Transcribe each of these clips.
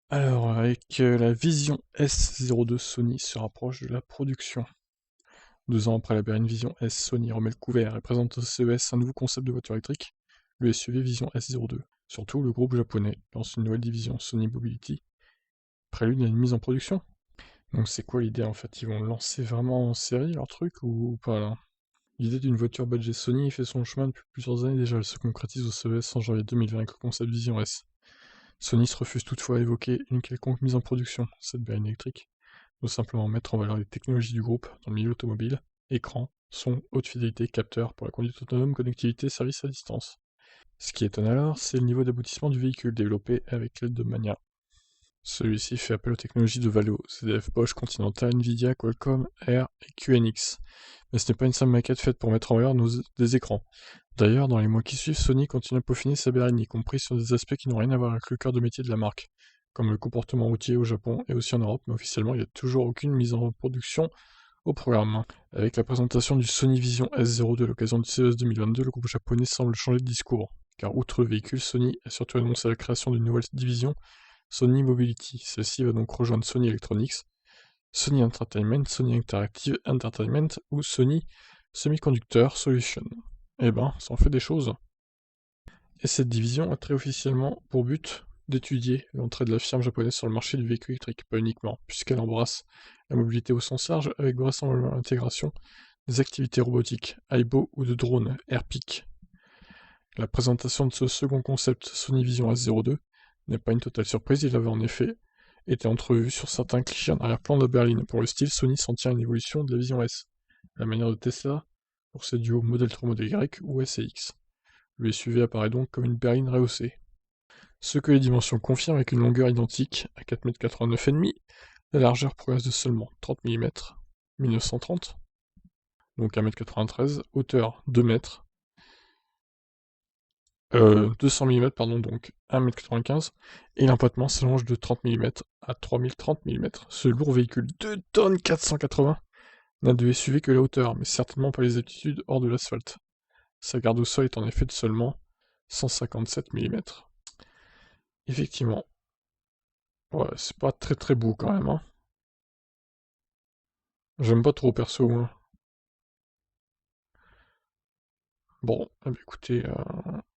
Alors, avec la Vision S02, Sony se rapproche de la production. 2 ans après la berline Vision S, Sony remet le couvert et présente au CES un nouveau concept de voiture électrique, le SUV Vision S02. Surtout, le groupe japonais lance une nouvelle division, Sony Mobility, prélude à une mise en production. Donc c'est quoi l'idée en fait? Ils vont lancer vraiment en série leur truc ou pas là? L'idée d'une voiture budget Sony fait son chemin depuis plusieurs années déjà, elle se concrétise au CES en janvier 2020 avec le concept Vision S. Sony se refuse toutefois à évoquer une quelconque mise en production. Cette berline électrique doit simplement mettre en valeur les technologies du groupe dans le milieu automobile, écran, son, haute fidélité, capteur pour la conduite autonome, connectivité, service à distance. Ce qui étonne alors, c'est le niveau d'aboutissement du véhicule développé avec l'aide de Mania. Celui-ci fait appel aux technologies de Valeo, CDF Bosch, Continental, Nvidia, Qualcomm, Air et QNX. Mais ce n'est pas une simple maquette faite pour mettre en valeur des écrans. D'ailleurs, dans les mois qui suivent, Sony continue à peaufiner sa berline, y compris sur des aspects qui n'ont rien à voir avec le cœur de métier de la marque, comme le comportement routier au Japon et aussi en Europe, mais officiellement il n'y a toujours aucune mise en production au programme. Avec la présentation du Sony Vision S02 à l'occasion du CES 2022, le groupe japonais semble changer de discours, car outre le véhicule, Sony a surtout annoncé la création d'une nouvelle division, Sony Mobility. Celle-ci va donc rejoindre Sony Electronics, Sony Entertainment, Sony Interactive Entertainment ou Sony Semiconductor Solutions. Eh ben, ça en fait des choses. Et cette division a très officiellement pour but d'étudier l'entrée de la firme japonaise sur le marché du véhicule électrique, pas uniquement, puisqu'elle embrasse la mobilité au sens large avec vraisemblablement l'intégration des activités robotiques, Aibo ou de drones, Airpeak. La présentation de ce second concept Sony Vision S02 n'est pas une totale surprise, il avait en effet été entrevu sur certains clichés en arrière-plan de berline. Pour le style, Sony s'en tient à une évolution de la Vision S, à la manière de Tesla pour ses duos Model 3, Model Y ou S et X. Le SUV apparaît donc comme une berline rehaussée. Ce que les dimensions confirment avec une longueur identique à 4,89 m, la largeur progresse de seulement 30 mm, 1930, donc 1,93 m, hauteur 2 m, 200 mm, pardon, donc 1,95 m, et l'empattement s'allonge de 30 mm à 3030 mm. Ce lourd véhicule 2 tonnes 480 n'a de SUV que la hauteur, mais certainement pas les altitudes hors de l'asphalte. Sa garde au sol est en effet de seulement 157 mm. Effectivement, ouais, c'est pas très très beau quand même, hein. J'aime pas trop perso, moi. Bon, eh ben, écoutez,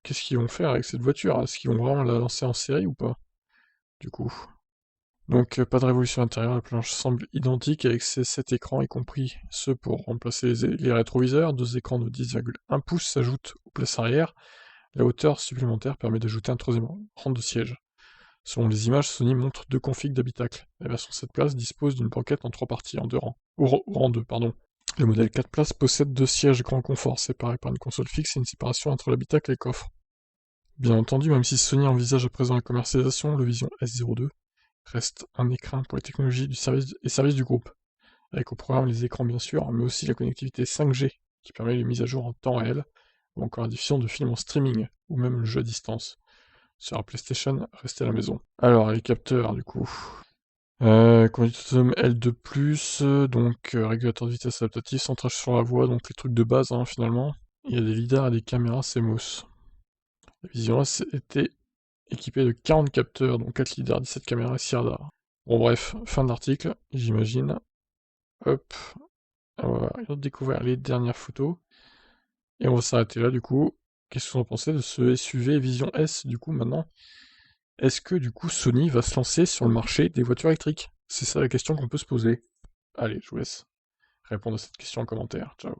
qu'est-ce qu'ils vont faire avec cette voiture? Est-ce qu'ils vont vraiment la lancer en série ou pas? Du coup. Donc pas de révolution intérieure, la planche semble identique avec ses 7 écrans, y compris ceux pour remplacer les rétroviseurs. 2 écrans de 10,1 pouces s'ajoutent aux places arrière. La hauteur supplémentaire permet d'ajouter un troisième rang de siège. Selon les images, Sony montre 2 configs d'habitacle. La version 7 places dispose d'une banquette en 3 parties, en 2 rangs. Ou rang 2, pardon. Le modèle 4 places possède 2 sièges grand confort, séparés par une console fixe et une séparation entre l'habitacle et le coffre. Bien entendu, même si Sony envisage à présent la commercialisation, le Vision S02 reste un écrin pour les technologies du service du groupe, avec au programme les écrans bien sûr, mais aussi la connectivité 5G, qui permet les mises à jour en temps réel, ou encore la diffusion de films en streaming, ou même le jeu à distance. Sur la PlayStation, restez à la maison. Alors, les capteurs, du coup. Conduite autonome L2+, donc régulateur de vitesse adaptatif, centrage sur la voie, donc les trucs de base, hein, finalement. Il y a des lidars et des caméras CMOS. La Vision S était équipée de 40 capteurs, donc 4 lidars, 17 caméras et 6 radars. Bon bref, fin de l'article, j'imagine. Hop, on va découvrir les dernières photos. Et on va s'arrêter là, du coup. Qu'est-ce que vous en pensez de ce SUV Vision S, du coup, maintenant? Est-ce que, du coup, Sony va se lancer sur le marché des voitures électriques? C'est ça la question qu'on peut se poser. Allez, je vous laisse répondre à cette question en commentaire. Ciao.